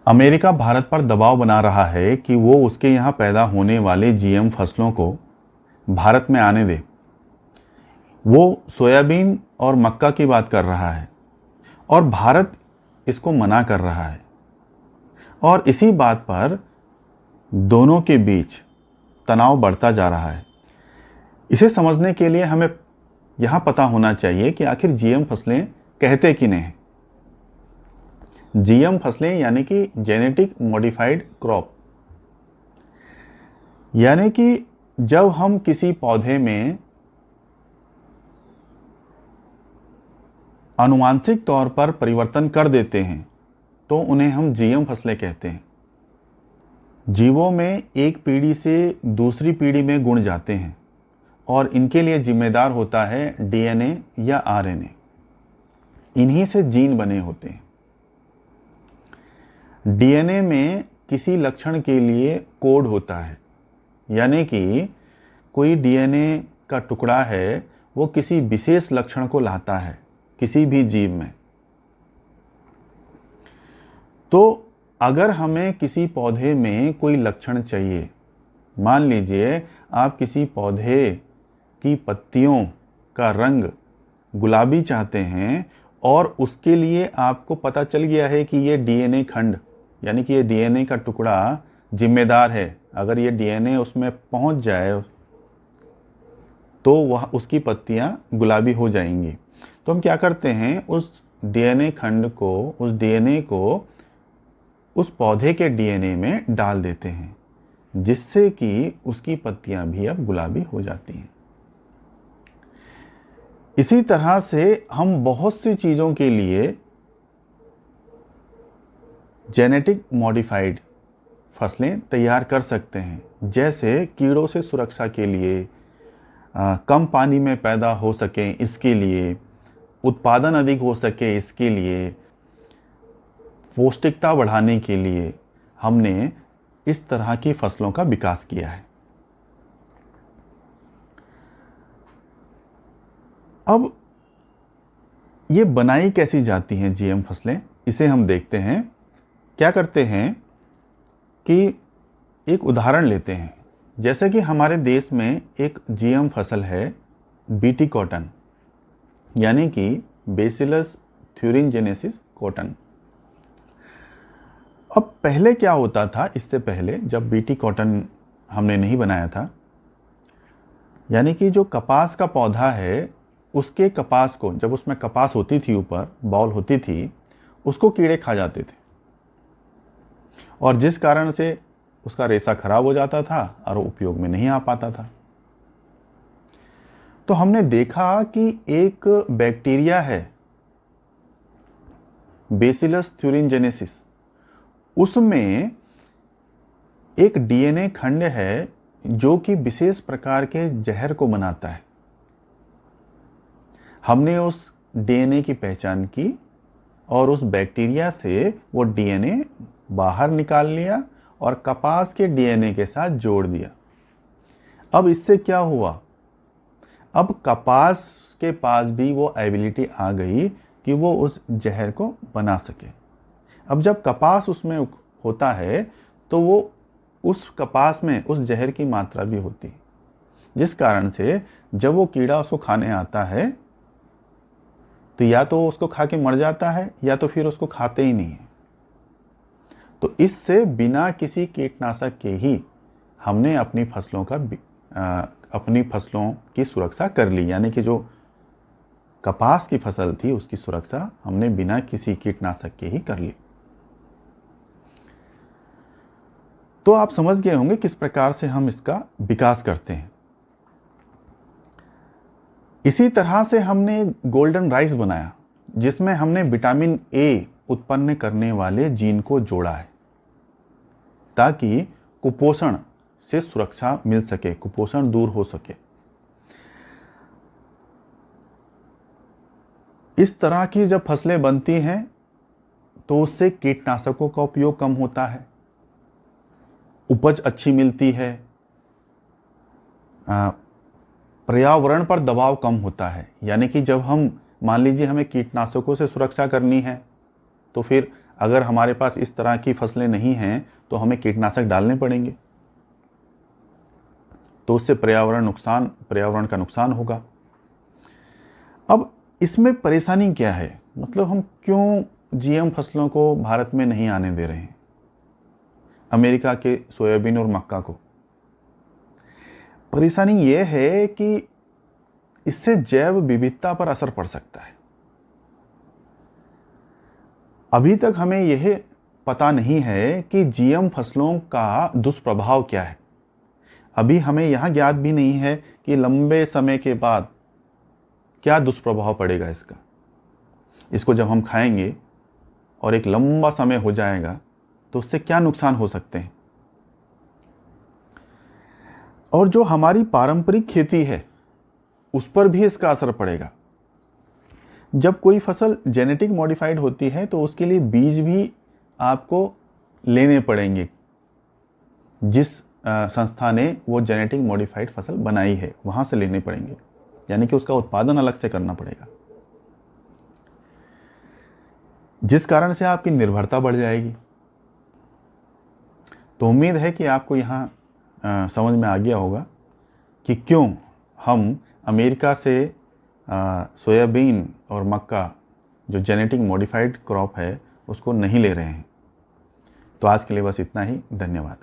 America Bharat पर दबाव बना रहा है कि वो उसके यहाँ पैदा होने वाले जीएम फसलों को भारत में आने दे। वो सोयाबीन और मक्का की बात कर रहा है और भारत इसको मना कर रहा है। और इसी बात पर दोनों के बीच तनाव बढ़ता जा रहा है। इसे समझने के लिए हमें यहाँ पता होना चाहिए कि आखिर जीएम फसलें कहते किन्हें हैं। जीएम फसलें यानी कि जेनेटिक मॉडिफाइड क्रॉप, यानी कि जब हम किसी पौधे में आनुवांशिक तौर पर परिवर्तन कर देते हैं तो उन्हें हम जीएम फसलें कहते हैं। जीवों में एक पीढ़ी से दूसरी पीढ़ी में गुण जाते हैं और इनके लिए जिम्मेदार होता है डीएनए या आरएनए। इन्हीं से जीन बने होते हैं। डीएनए में किसी लक्षण के लिए कोड होता है, यानी कि कोई डीएनए का टुकड़ा है वो किसी विशेष लक्षण को लाता है किसी भी जीव में। तो अगर हमें किसी पौधे में कोई लक्षण चाहिए, मान लीजिए आप किसी पौधे की पत्तियों का रंग गुलाबी चाहते हैं और उसके लिए आपको पता चल गया है कि ये डीएनए खंड यानी कि ये डीएनए का टुकड़ा जिम्मेदार है। अगर ये डीएनए उसमें पहुंच जाए तो वह उसकी पत्तियां गुलाबी हो जाएंगी। तो हम क्या करते हैं, उस डीएनए खंड को, उस डीएनए को उस पौधे के डीएनए में डाल देते हैं, जिससे कि उसकी पत्तियां भी अब गुलाबी हो जाती हैं। इसी तरह से हम बहुत सी चीज़ों के लिए जेनेटिक मॉडिफाइड फसलें तैयार कर सकते हैं, जैसे कीड़ों से सुरक्षा के लिए, कम पानी में पैदा हो सके इसके लिए, उत्पादन अधिक हो सके इसके लिए, पौष्टिकता बढ़ाने के लिए हमने इस तरह की फसलों का विकास किया है। अब ये बनाई कैसी जाती हैं जीएम फसलें, इसे हम देखते हैं। क्या करते हैं कि एक उदाहरण लेते हैं। जैसे कि हमारे देश में एक जीएम फसल है बीटी कॉटन, यानी कि बेसिलस थ्यूरिनजेनेसिस कॉटन। अब पहले क्या होता था, इससे पहले जब बीटी कॉटन हमने नहीं बनाया था, यानी कि जो कपास का पौधा है उसके कपास को, जब उसमें कपास होती थी, ऊपर बॉल होती थी, उसको कीड़े खा जाते थे और जिस कारण से उसका रेशा खराब हो जाता था और उपयोग में नहीं आ पाता था। तो हमने देखा कि एक बैक्टीरिया है बेसिलस थ्यूरिनजेनेसिस, उसमें एक डीएनए खंड है जो कि विशेष प्रकार के जहर को बनाता है। हमने उस डीएनए की पहचान की और उस बैक्टीरिया से वो डीएनए बाहर निकाल लिया और कपास के डीएनए के साथ जोड़ दिया। अब इससे क्या हुआ, अब कपास के पास भी वो एबिलिटी आ गई कि वो उस जहर को बना सके। अब जब कपास उसमें होता है तो वो उस कपास में उस जहर की मात्रा भी होती है, जिस कारण से जब वो कीड़ा उसको खाने आता है तो या तो उसको खा के मर जाता है या तो फिर उसको खाते ही नहीं है। तो इससे बिना किसी कीटनाशक के ही हमने अपनी फसलों की सुरक्षा कर ली, यानी कि जो कपास की फसल थी उसकी सुरक्षा हमने बिना किसी कीटनाशक के ही कर ली। तो आप समझ गए होंगे किस प्रकार से हम इसका विकास करते हैं। इसी तरह से हमने गोल्डन राइस बनाया, जिसमें हमने विटामिन ए उत्पन्न करने वाले जीन को जोड़ा है ताकि कुपोषण से सुरक्षा मिल सके, कुपोषण दूर हो सके। इस तरह की जब फसलें बनती हैं तो उससे कीटनाशकों का उपयोग कम होता है, उपज अच्छी मिलती है, पर्यावरण पर दबाव कम होता है। यानी कि जब हम मान लीजिए हमें कीटनाशकों से सुरक्षा करनी है तो फिर अगर हमारे पास इस तरह की फसलें नहीं हैं तो हमें कीटनाशक डालने पड़ेंगे, तो उससे पर्यावरण का नुकसान होगा। अब इसमें परेशानी क्या है, मतलब हम क्यों जीएम फसलों को भारत में नहीं आने दे रहे हैं, अमेरिका के सोयाबीन और मक्का को? परेशानी यह है कि इससे जैव विविधता पर असर पड़ सकता है। अभी तक हमें यह पता नहीं है कि जीएम फसलों का दुष्प्रभाव क्या है। अभी हमें यह ज्ञात भी नहीं है कि लंबे समय के बाद क्या दुष्प्रभाव पड़ेगा इसका। इसको जब हम खाएंगे और एक लंबा समय हो जाएगा तो उससे क्या नुकसान हो सकते हैं। और जो हमारी पारंपरिक खेती है उस पर भी इसका असर पड़ेगा। जब कोई फसल जेनेटिक मॉडिफाइड होती है तो उसके लिए बीज भी आपको लेने पड़ेंगे, जिस संस्था ने वो जेनेटिक मॉडिफाइड फसल बनाई है वहां से लेने पड़ेंगे, यानी कि उसका उत्पादन अलग से करना पड़ेगा, जिस कारण से आपकी निर्भरता बढ़ जाएगी। तो उम्मीद है कि आपको यहाँ समझ में आ गया होगा कि क्यों हम अमेरिका से सोयाबीन और मक्का जो जेनेटिक मॉडिफाइड क्रॉप है उसको नहीं ले रहे हैं। तो आज के लिए बस इतना ही। धन्यवाद।